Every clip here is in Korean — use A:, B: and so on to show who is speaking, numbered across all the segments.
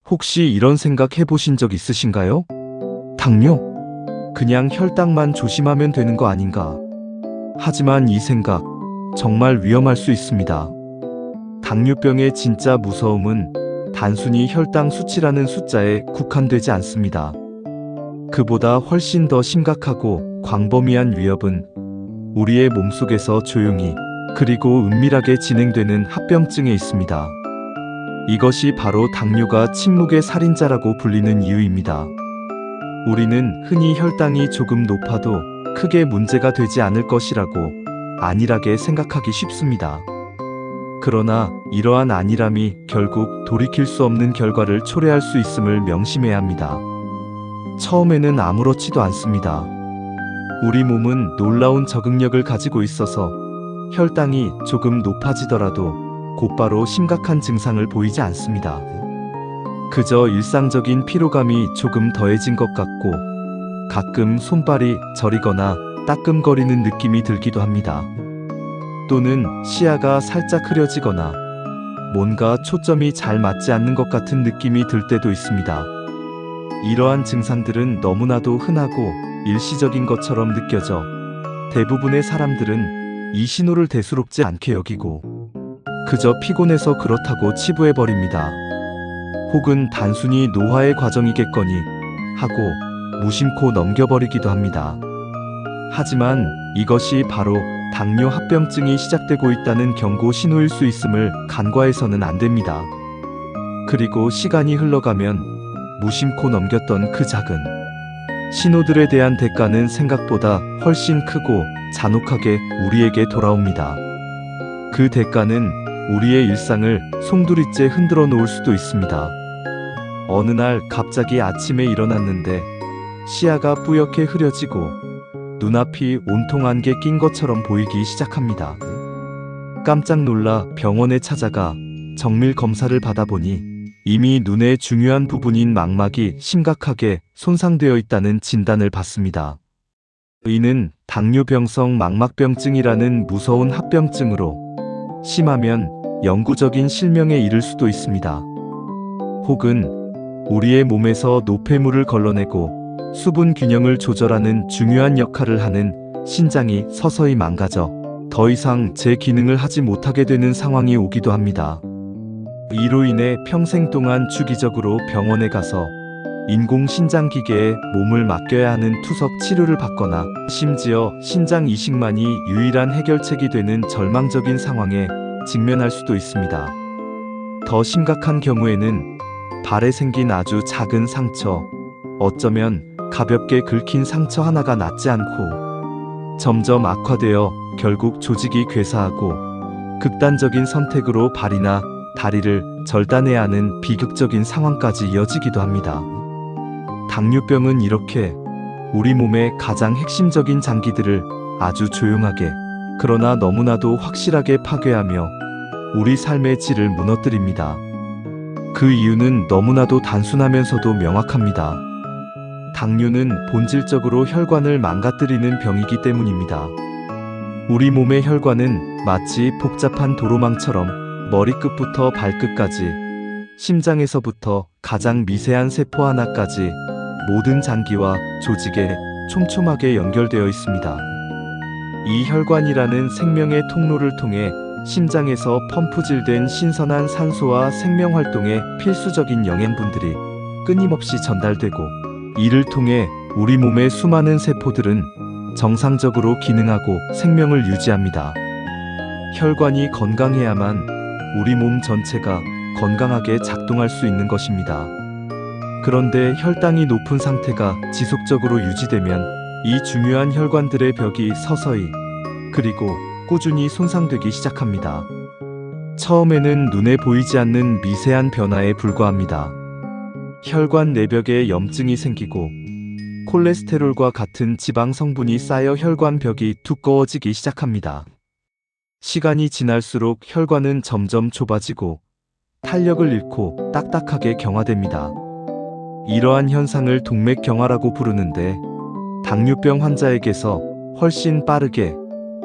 A: 혹시 이런 생각 해보신 적 있으신가요? 당뇨? 그냥 혈당만 조심하면 되는 거 아닌가? 하지만 이 생각 정말 위험할 수 있습니다. 당뇨병의 진짜 무서움은 단순히 혈당 수치라는 숫자에 국한되지 않습니다. 그보다 훨씬 더 심각하고 광범위한 위협은 우리의 몸속에서 조용히 그리고 은밀하게 진행되는 합병증에 있습니다. 이것이 바로 당뇨가 침묵의 살인자라고 불리는 이유입니다. 우리는 흔히 혈당이 조금 높아도 크게 문제가 되지 않을 것이라고 안일하게 생각하기 쉽습니다. 그러나 이러한 안일함이 결국 돌이킬 수 없는 결과를 초래할 수 있음을 명심해야 합니다. 처음에는 아무렇지도 않습니다. 우리 몸은 놀라운 적응력을 가지고 있어서 혈당이 조금 높아지더라도 곧바로 심각한 증상을 보이지 않습니다. 그저 일상적인 피로감이 조금 더해진 것 같고 가끔 손발이 저리거나 따끔거리는 느낌이 들기도 합니다. 또는 시야가 살짝 흐려지거나 뭔가 초점이 잘 맞지 않는 것 같은 느낌이 들 때도 있습니다. 이러한 증상들은 너무나도 흔하고 일시적인 것처럼 느껴져 대부분의 사람들은 이 신호를 대수롭지 않게 여기고 그저 피곤해서 그렇다고 치부해버립니다. 혹은 단순히 노화의 과정이겠거니 하고 무심코 넘겨버리기도 합니다. 하지만 이것이 바로 당뇨 합병증이 시작되고 있다는 경고 신호일 수 있음을 간과해서는 안 됩니다. 그리고 시간이 흘러가면 무심코 넘겼던 그 작은 신호들에 대한 대가는 생각보다 훨씬 크고 잔혹하게 우리에게 돌아옵니다. 그 대가는 우리의 일상을 송두리째 흔들어 놓을 수도 있습니다. 어느 날 갑자기 아침에 일어났는데 시야가 뿌옇게 흐려지고 눈앞이 온통 안개 낀 것처럼 보이기 시작합니다. 깜짝 놀라 병원에 찾아가 정밀 검사를 받아보니 이미 눈의 중요한 부분인 망막이 심각하게 손상되어 있다는 진단을 받습니다. 이는 당뇨병성 망막병증이라는 무서운 합병증으로 심하면 영구적인 실명에 이를 수도 있습니다. 혹은 우리의 몸에서 노폐물을 걸러내고 수분 균형을 조절하는 중요한 역할을 하는 신장이 서서히 망가져 더 이상 제 기능을 하지 못하게 되는 상황이 오기도 합니다. 이로 인해 평생 동안 주기적으로 병원에 가서 인공신장기계에 몸을 맡겨야 하는 투석 치료를 받거나 심지어 신장 이식만이 유일한 해결책이 되는 절망적인 상황에 직면할 수도 있습니다. 더 심각한 경우에는 발에 생긴 아주 작은 상처, 어쩌면 가볍게 긁힌 상처 하나가 낫지 않고 점점 악화되어 결국 조직이 괴사하고 극단적인 선택으로 발이나 다리를 절단해야 하는 비극적인 상황까지 이어지기도 합니다. 당뇨병은 이렇게 우리 몸의 가장 핵심적인 장기들을 아주 조용하게 그러나 너무나도 확실하게 파괴하며 우리 삶의 질을 무너뜨립니다. 그 이유는 너무나도 단순하면서도 명확합니다. 당뇨는 본질적으로 혈관을 망가뜨리는 병이기 때문입니다. 우리 몸의 혈관은 마치 복잡한 도로망처럼 머리끝부터 발끝까지, 심장에서부터 가장 미세한 세포 하나까지 모든 장기와 조직에 촘촘하게 연결되어 있습니다. 이 혈관이라는 생명의 통로를 통해 심장에서 펌프질된 신선한 산소와 생명활동의 필수적인 영양분들이 끊임없이 전달되고 이를 통해 우리 몸의 수많은 세포들은 정상적으로 기능하고 생명을 유지합니다. 혈관이 건강해야만 우리 몸 전체가 건강하게 작동할 수 있는 것입니다. 그런데 혈당이 높은 상태가 지속적으로 유지되면 이 중요한 혈관들의 벽이 서서히 그리고 꾸준히 손상되기 시작합니다. 처음에는 눈에 보이지 않는 미세한 변화에 불과합니다. 혈관 내벽에 염증이 생기고 콜레스테롤과 같은 지방 성분이 쌓여 혈관 벽이 두꺼워지기 시작합니다. 시간이 지날수록 혈관은 점점 좁아지고 탄력을 잃고 딱딱하게 경화됩니다. 이러한 현상을 동맥경화라고 부르는데 당뇨병 환자에게서 훨씬 빠르게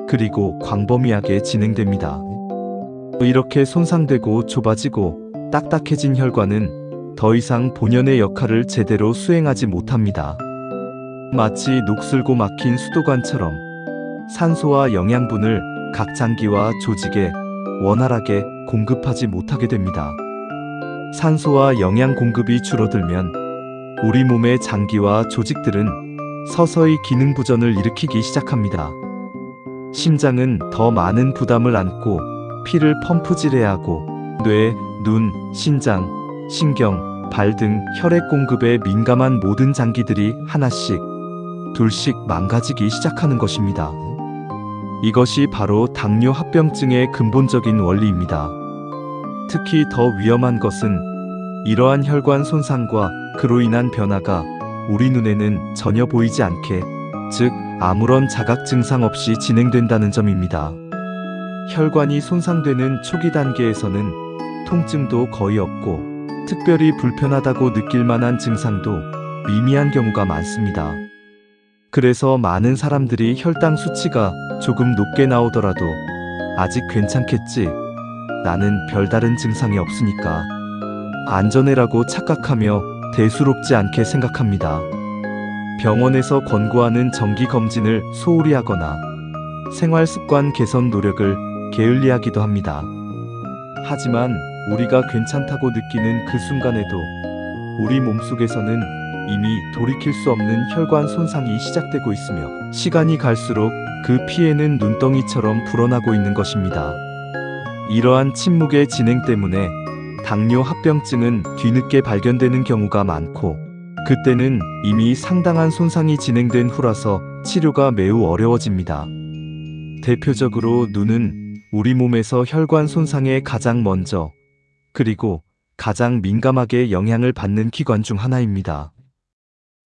A: 그리고 광범위하게 진행됩니다. 이렇게 손상되고 좁아지고 딱딱해진 혈관은 더 이상 본연의 역할을 제대로 수행하지 못합니다. 마치 녹슬고 막힌 수도관처럼 산소와 영양분을 각 장기와 조직에 원활하게 공급하지 못하게 됩니다. 산소와 영양 공급이 줄어들면 우리 몸의 장기와 조직들은 서서히 기능 부전을 일으키기 시작합니다. 심장은 더 많은 부담을 안고 피를 펌프질해야 하고 뇌, 눈, 신장, 신경, 발 등 혈액 공급에 민감한 모든 장기들이 하나씩, 둘씩 망가지기 시작하는 것입니다. 이것이 바로 당뇨 합병증의 근본적인 원리입니다. 특히 더 위험한 것은 이러한 혈관 손상과 그로 인한 변화가 우리 눈에는 전혀 보이지 않게, 즉 아무런 자각 증상 없이 진행된다는 점입니다. 혈관이 손상되는 초기 단계에서는 통증도 거의 없고 특별히 불편하다고 느낄 만한 증상도 미미한 경우가 많습니다. 그래서 많은 사람들이 혈당 수치가 조금 높게 나오더라도 아직 괜찮겠지, 나는 별다른 증상이 없으니까 안전해라고 착각하며 대수롭지 않게 생각합니다. 병원에서 권고하는 정기검진을 소홀히 하거나 생활습관 개선 노력을 게을리하기도 합니다. 하지만 우리가 괜찮다고 느끼는 그 순간에도 우리 몸속에서는 이미 돌이킬 수 없는 혈관 손상이 시작되고 있으며 시간이 갈수록 그 피해는 눈덩이처럼 불어나고 있는 것입니다. 이러한 침묵의 진행 때문에 당뇨 합병증은 뒤늦게 발견되는 경우가 많고 그때는 이미 상당한 손상이 진행된 후라서 치료가 매우 어려워집니다. 대표적으로 눈은 우리 몸에서 혈관 손상에 가장 먼저 그리고 가장 민감하게 영향을 받는 기관 중 하나입니다.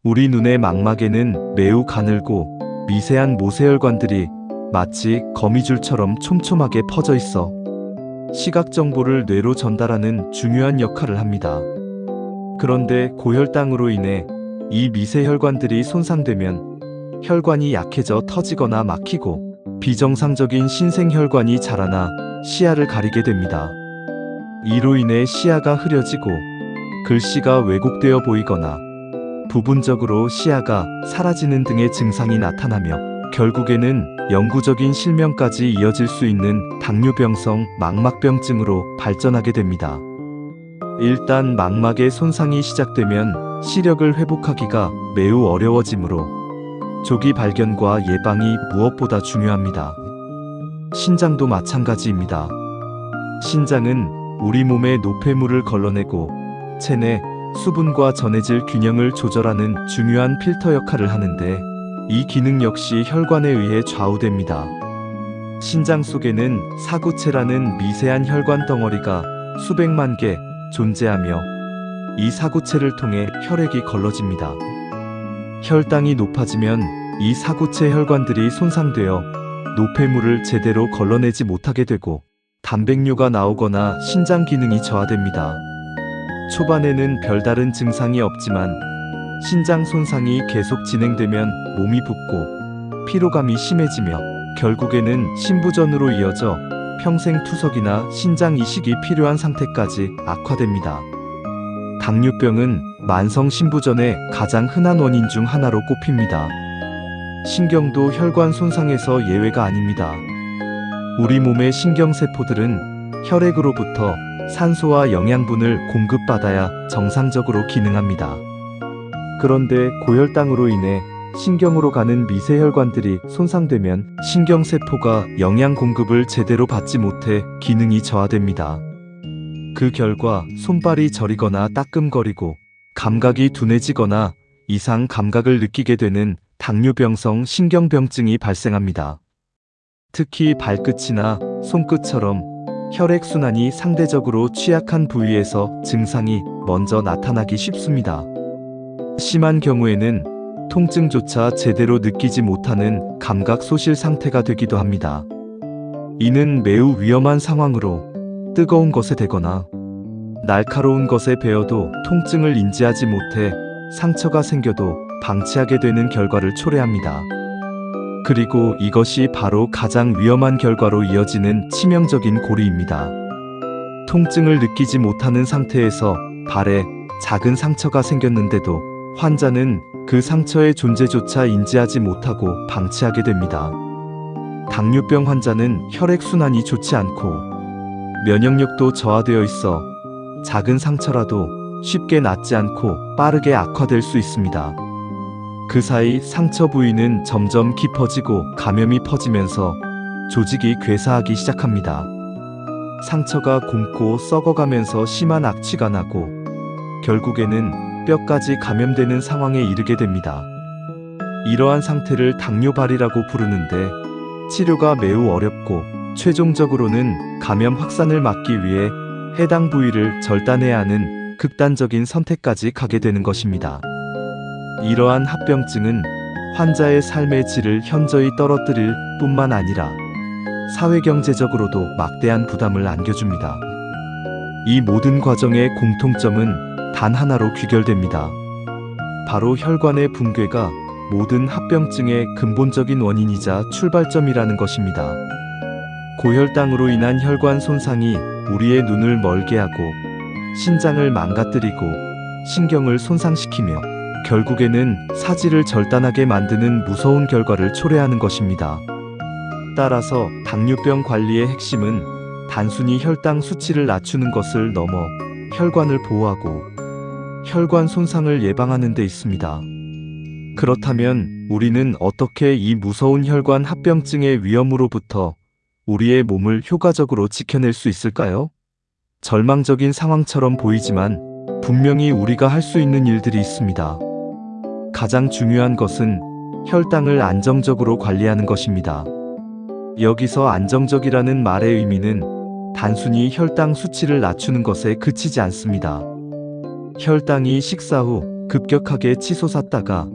A: 우리 눈의 망막에는 매우 가늘고 미세한 모세혈관들이 마치 거미줄처럼 촘촘하게 퍼져 있어 시각 정보를 뇌로 전달하는 중요한 역할을 합니다. 그런데 고혈당으로 인해 이 미세혈관들이 손상되면 혈관이 약해져 터지거나 막히고 비정상적인 신생혈관이 자라나 시야를 가리게 됩니다. 이로 인해 시야가 흐려지고 글씨가 왜곡되어 보이거나 부분적으로 시야가 사라지는 등의 증상이 나타나며 결국에는 영구적인 실명까지 이어질 수 있는 당뇨병성 망막병증으로 발전하게 됩니다. 일단 망막의 손상이 시작되면 시력을 회복하기가 매우 어려워지므로 조기 발견과 예방이 무엇보다 중요합니다. 신장도 마찬가지입니다. 신장은 우리 몸의 노폐물을 걸러내고 체내 수분과 전해질 균형을 조절하는 중요한 필터 역할을 하는데 이 기능 역시 혈관에 의해 좌우됩니다. 신장 속에는 사구체라는 미세한 혈관 덩어리가 수백만 개 존재하며 이 사구체를 통해 혈액이 걸러집니다. 혈당이 높아지면 이 사구체 혈관들이 손상되어 노폐물을 제대로 걸러내지 못하게 되고 단백뇨가 나오거나 신장 기능이 저하됩니다. 초반에는 별다른 증상이 없지만 신장 손상이 계속 진행되면 몸이 붓고 피로감이 심해지며 결국에는 신부전으로 이어져 평생 투석이나 신장 이식이 필요한 상태까지 악화됩니다. 당뇨병은 만성 신부전의 가장 흔한 원인 중 하나로 꼽힙니다. 신경도 혈관 손상에서 예외가 아닙니다. 우리 몸의 신경세포들은 혈액으로부터 산소와 영양분을 공급받아야 정상적으로 기능합니다. 그런데 고혈당으로 인해 신경으로 가는 미세혈관들이 손상되면 신경세포가 영양 공급을 제대로 받지 못해 기능이 저하됩니다. 그 결과 손발이 저리거나 따끔거리고 감각이 둔해지거나 이상 감각을 느끼게 되는 당뇨병성 신경병증이 발생합니다. 특히 발끝이나 손끝처럼 혈액순환이 상대적으로 취약한 부위에서 증상이 먼저 나타나기 쉽습니다. 심한 경우에는 통증조차 제대로 느끼지 못하는 감각 소실 상태가 되기도 합니다. 이는 매우 위험한 상황으로 뜨거운 것에 대거나 날카로운 것에 베어도 통증을 인지하지 못해 상처가 생겨도 방치하게 되는 결과를 초래합니다. 그리고 이것이 바로 가장 위험한 결과로 이어지는 치명적인 고리입니다. 통증을 느끼지 못하는 상태에서 발에 작은 상처가 생겼는데도 환자는 그 상처의 존재조차 인지하지 못하고 방치하게 됩니다. 당뇨병 환자는 혈액순환이 좋지 않고 면역력도 저하되어 있어 작은 상처라도 쉽게 낫지 않고 빠르게 악화될 수 있습니다. 그 사이 상처 부위는 점점 깊어지고 감염이 퍼지면서 조직이 괴사하기 시작합니다. 상처가 굼고 썩어가면서 심한 악취가 나고 결국에는 뼈까지 감염되는 상황에 이르게 됩니다. 이러한 상태를 당뇨발이라고 부르는데 치료가 매우 어렵고 최종적으로는 감염 확산을 막기 위해 해당 부위를 절단해야 하는 극단적인 선택까지 가게 되는 것입니다. 이러한 합병증은 환자의 삶의 질을 현저히 떨어뜨릴 뿐만 아니라 사회경제적으로도 막대한 부담을 안겨줍니다. 이 모든 과정의 공통점은 단 하나로 귀결됩니다. 바로 혈관의 붕괴가 모든 합병증의 근본적인 원인이자 출발점이라는 것입니다. 고혈당으로 인한 혈관 손상이 우리의 눈을 멀게 하고 신장을 망가뜨리고 신경을 손상시키며 결국에는 사지를 절단하게 만드는 무서운 결과를 초래하는 것입니다. 따라서 당뇨병 관리의 핵심은 단순히 혈당 수치를 낮추는 것을 넘어 혈관을 보호하고 혈관 손상을 예방하는 데 있습니다. 그렇다면 우리는 어떻게 이 무서운 혈관 합병증의 위험으로부터 우리의 몸을 효과적으로 지켜낼 수 있을까요? 절망적인 상황처럼 보이지만 분명히 우리가 할 수 있는 일들이 있습니다. 가장 중요한 것은 혈당을 안정적으로 관리하는 것입니다. 여기서 안정적이라는 말의 의미는 단순히 혈당 수치를 낮추는 것에 그치지 않습니다. 혈당이 식사 후 급격하게 치솟았다가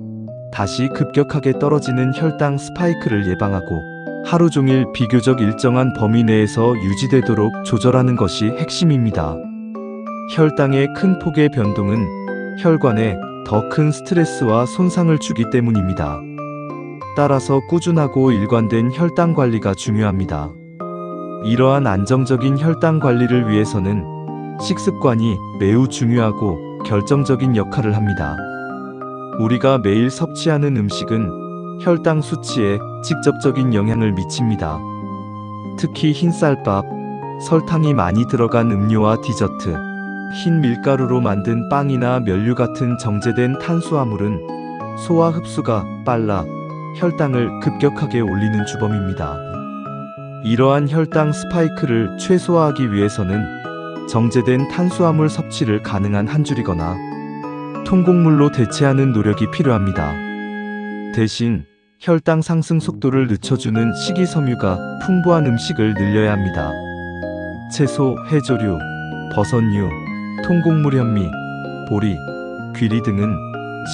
A: 다시 급격하게 떨어지는 혈당 스파이크를 예방하고 하루 종일 비교적 일정한 범위 내에서 유지되도록 조절하는 것이 핵심입니다. 혈당의 큰 폭의 변동은 혈관에 더 큰 스트레스와 손상을 주기 때문입니다. 따라서 꾸준하고 일관된 혈당 관리가 중요합니다. 이러한 안정적인 혈당 관리를 위해서는 식습관이 매우 중요하고 결정적인 역할을 합니다. 우리가 매일 섭취하는 음식은 혈당 수치에 직접적인 영향을 미칩니다. 특히 흰쌀밥, 설탕이 많이 들어간 음료와 디저트, 흰 밀가루로 만든 빵이나 면류 같은 정제된 탄수화물은 소화 흡수가 빨라 혈당을 급격하게 올리는 주범입니다. 이러한 혈당 스파이크를 최소화하기 위해서는 정제된 탄수화물 섭취를 가능한 한 줄이거나 통곡물로 대체하는 노력이 필요합니다. 대신 혈당 상승 속도를 늦춰주는 식이섬유가 풍부한 음식을 늘려야 합니다. 채소, 해조류, 버섯류, 통곡물 현미, 보리, 귀리 등은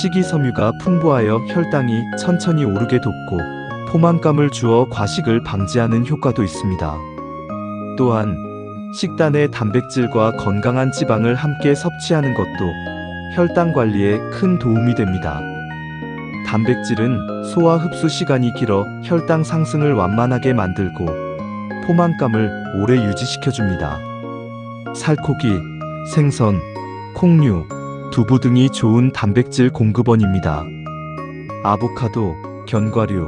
A: 식이섬유가 풍부하여 혈당이 천천히 오르게 돕고 포만감을 주어 과식을 방지하는 효과도 있습니다. 또한 식단에 단백질과 건강한 지방을 함께 섭취하는 것도 혈당 관리에 큰 도움이 됩니다. 단백질은 소화 흡수 시간이 길어 혈당 상승을 완만하게 만들고 포만감을 오래 유지시켜줍니다. 살코기, 생선, 콩류, 두부 등이 좋은 단백질 공급원입니다. 아보카도, 견과류,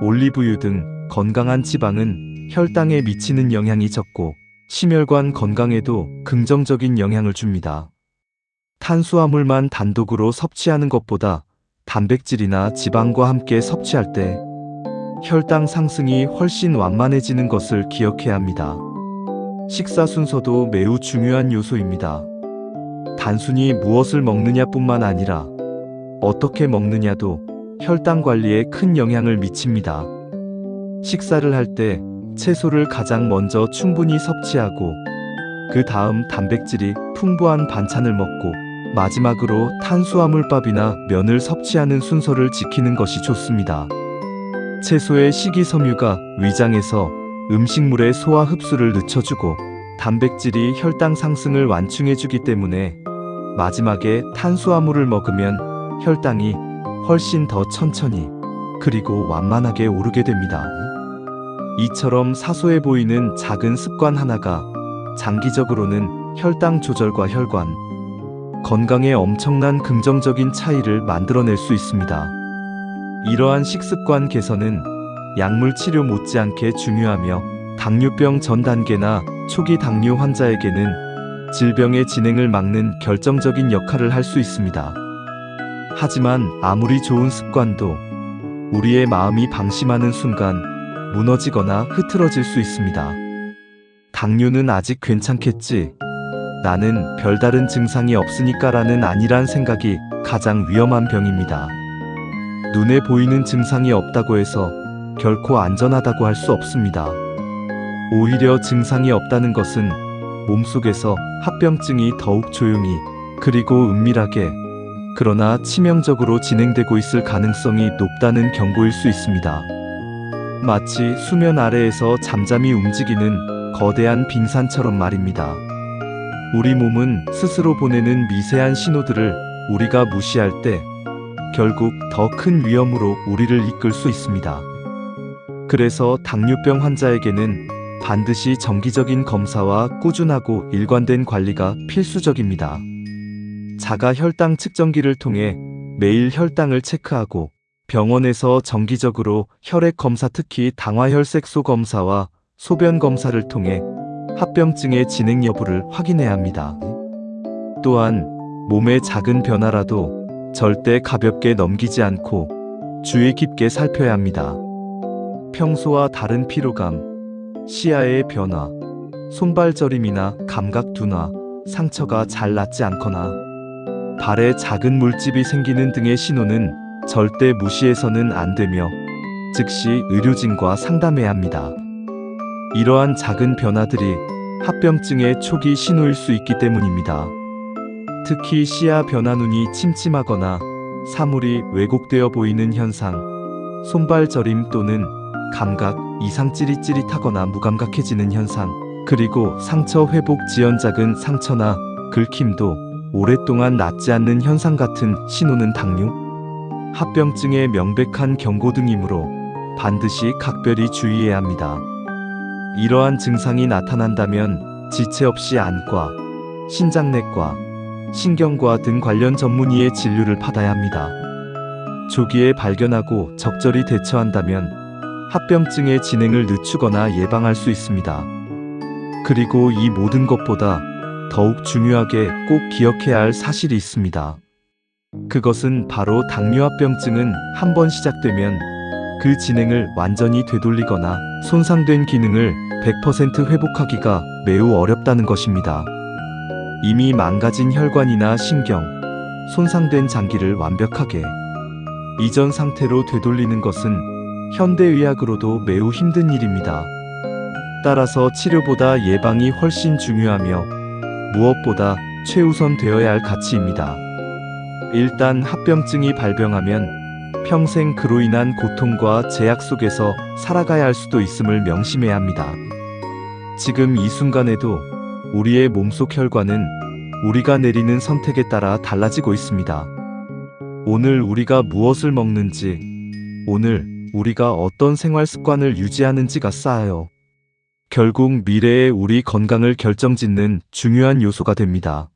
A: 올리브유 등 건강한 지방은 혈당에 미치는 영향이 적고 심혈관 건강에도 긍정적인 영향을 줍니다. 탄수화물만 단독으로 섭취하는 것보다 단백질이나 지방과 함께 섭취할 때 혈당 상승이 훨씬 완만해지는 것을 기억해야 합니다. 식사 순서도 매우 중요한 요소입니다. 단순히 무엇을 먹느냐뿐만 아니라 어떻게 먹느냐도 혈당 관리에 큰 영향을 미칩니다. 식사를 할 때 채소를 가장 먼저 충분히 섭취하고 그 다음 단백질이 풍부한 반찬을 먹고 마지막으로 탄수화물밥이나 면을 섭취하는 순서를 지키는 것이 좋습니다. 채소의 식이섬유가 위장에서 음식물의 소화 흡수를 늦춰주고 단백질이 혈당 상승을 완충해주기 때문에 마지막에 탄수화물을 먹으면 혈당이 훨씬 더 천천히 그리고 완만하게 오르게 됩니다. 이처럼 사소해 보이는 작은 습관 하나가 장기적으로는 혈당 조절과 혈관 건강에 엄청난 긍정적인 차이를 만들어낼 수 있습니다. 이러한 식습관 개선은 약물 치료 못지않게 중요하며 당뇨병 전 단계나 초기 당뇨 환자에게는 질병의 진행을 막는 결정적인 역할을 할 수 있습니다. 하지만 아무리 좋은 습관도 우리의 마음이 방심하는 순간 무너지거나 흐트러질 수 있습니다. 당뇨는 아직 괜찮겠지. 나는 별다른 증상이 없으니까라는 안일한 생각이 가장 위험한 병입니다. 눈에 보이는 증상이 없다고 해서 결코 안전하다고 할 수 없습니다. 오히려 증상이 없다는 것은 몸속에서 합병증이 더욱 조용히 그리고 은밀하게 그러나 치명적으로 진행되고 있을 가능성이 높다는 경고일 수 있습니다. 마치 수면 아래에서 잠잠히 움직이는 거대한 빙산처럼 말입니다. 우리 몸은 스스로 보내는 미세한 신호들을 우리가 무시할 때 결국 더 큰 위험으로 우리를 이끌 수 있습니다. 그래서 당뇨병 환자에게는 반드시 정기적인 검사와 꾸준하고 일관된 관리가 필수적입니다. 자가 혈당 측정기를 통해 매일 혈당을 체크하고 병원에서 정기적으로 혈액 검사, 특히 당화혈색소 검사와 소변 검사를 통해 합병증의 진행 여부를 확인해야 합니다. 또한 몸의 작은 변화라도 절대 가볍게 넘기지 않고 주의 깊게 살펴야 합니다. 평소와 다른 피로감, 시야의 변화, 손발 저림이나 감각 둔화, 상처가 잘 낫지 않거나 발에 작은 물집이 생기는 등의 신호는 절대 무시해서는 안 되며 즉시 의료진과 상담해야 합니다. 이러한 작은 변화들이 합병증의 초기 신호일 수 있기 때문입니다. 특히 시야 변화, 눈이 침침하거나 사물이 왜곡되어 보이는 현상, 손발 저림 또는 감각 이상, 찌릿찌릿하거나 무감각해지는 현상, 그리고 상처 회복 지연, 작은 상처나 긁힘도 오랫동안 낫지 않는 현상 같은 신호는 당뇨, 합병증의 명백한 경고 등이므로 반드시 각별히 주의해야 합니다. 이러한 증상이 나타난다면 지체 없이 안과, 신장내과, 신경과 등 관련 전문의의 진료를 받아야 합니다. 조기에 발견하고 적절히 대처한다면 합병증의 진행을 늦추거나 예방할 수 있습니다. 그리고 이 모든 것보다 더욱 중요하게 꼭 기억해야 할 사실이 있습니다. 그것은 바로 당뇨합병증은 한번 시작되면 그 진행을 완전히 되돌리거나 손상된 기능을 100% 회복하기가 매우 어렵다는 것입니다. 이미 망가진 혈관이나 신경, 손상된 장기를 완벽하게 이전 상태로 되돌리는 것은 현대의학으로도 매우 힘든 일입니다. 따라서 치료보다 예방이 훨씬 중요하며 무엇보다 최우선 되어야 할 가치입니다. 일단 합병증이 발병하면 평생 그로 인한 고통과 제약 속에서 살아가야 할 수도 있음을 명심해야 합니다. 지금 이 순간에도 우리의 몸속 혈관은 우리가 내리는 선택에 따라 달라지고 있습니다. 오늘 우리가 무엇을 먹는지, 오늘 우리가 어떤 생활 습관을 유지하는지가 쌓여요. 결국 미래의 우리 건강을 결정짓는 중요한 요소가 됩니다.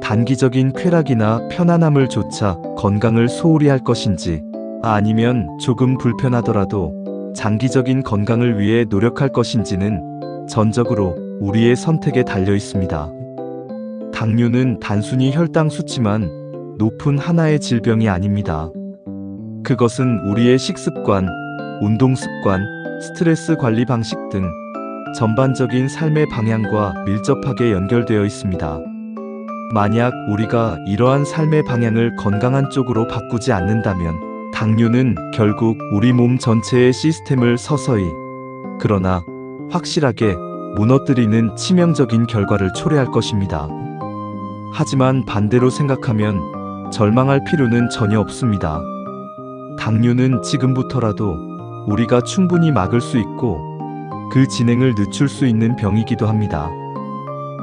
A: 단기적인 쾌락이나 편안함을 좇아 건강을 소홀히 할 것인지, 아니면 조금 불편하더라도 장기적인 건강을 위해 노력할 것인지는 전적으로 우리의 선택에 달려 있습니다. 당뇨는 단순히 혈당 수치만 높은 하나의 질병이 아닙니다. 그것은 우리의 식습관, 운동 습관, 스트레스 관리 방식 등 전반적인 삶의 방향과 밀접하게 연결되어 있습니다. 만약 우리가 이러한 삶의 방향을 건강한 쪽으로 바꾸지 않는다면 당뇨는 결국 우리 몸 전체의 시스템을 서서히, 그러나 확실하게 무너뜨리는 치명적인 결과를 초래할 것입니다. 하지만 반대로 생각하면 절망할 필요는 전혀 없습니다. 당뇨는 지금부터라도 우리가 충분히 막을 수 있고 그 진행을 늦출 수 있는 병이기도 합니다.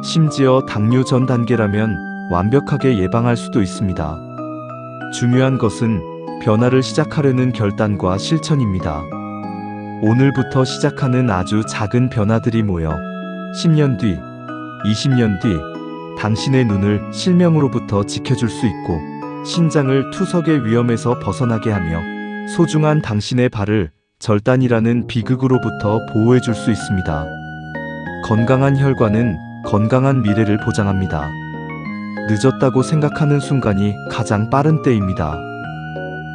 A: 심지어 당뇨 전 단계라면 완벽하게 예방할 수도 있습니다. 중요한 것은 변화를 시작하려는 결단과 실천입니다. 오늘부터 시작하는 아주 작은 변화들이 모여 10년 뒤, 20년 뒤, 당신의 눈을 실명으로부터 지켜줄 수 있고 신장을 투석의 위험에서 벗어나게 하며 소중한 당신의 발을 절단이라는 비극으로부터 보호해줄 수 있습니다. 건강한 혈관은 건강한 미래를 보장합니다. 늦었다고 생각하는 순간이 가장 빠른 때입니다.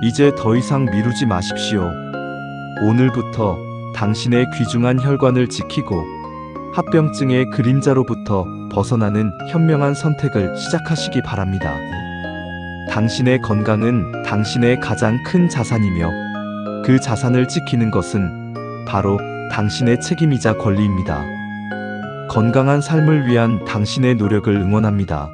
A: 이제 더 이상 미루지 마십시오. 오늘부터 당신의 귀중한 혈관을 지키고 합병증의 그림자로부터 벗어나는 현명한 선택을 시작하시기 바랍니다. 당신의 건강은 당신의 가장 큰 자산이며 그 자산을 지키는 것은 바로 당신의 책임이자 권리입니다. 건강한 삶을 위한 당신의 노력을 응원합니다.